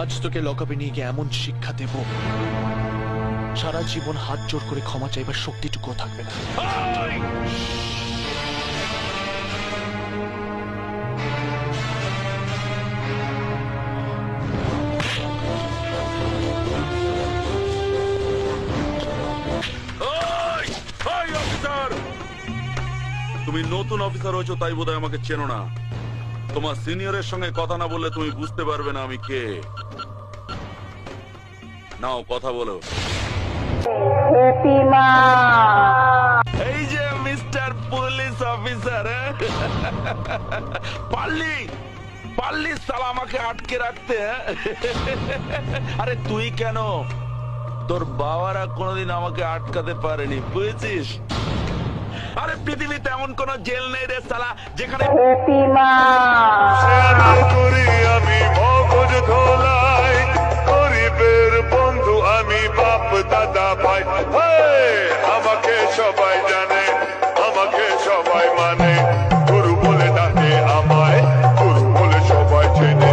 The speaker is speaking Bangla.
আজ তোকে লকআপে নিয়ে গিয়ে এমন শিক্ষা দেব, সারা জীবন হাত জোর করে ক্ষমা চাইবার শক্তিটুকুও থাকবে না। তুমি নতুন অফিসার হয়েছো তাই বোধহয় আমাকে চেনো না। তোমার সিনিয়রের সঙ্গে কথা না বললে তুমি বুঝতে পারবে না আমি কে। নাও কথা বলো। এই যে মিস্টার পুলিশ অফিসার, পারলি সালা আমাকে আটকে রাখতে। আরে তুই কেন, তোর বাবারা কোনোদিন আমাকে আটকাতে পারেনি, বুঝেছিস? আরে পৃথিবীতে এমন কোন জেল নেই রে সালা যেখানে করি আমি মগজ ধোলাই, গরিবের বন্ধু আমি, বাপ দাদা ভাই। আমাকে সবাই জানে, আমাকে সবাই মানে, গুরু বলে ডাকে আমায়, গুরু বলে সবাই চেনে।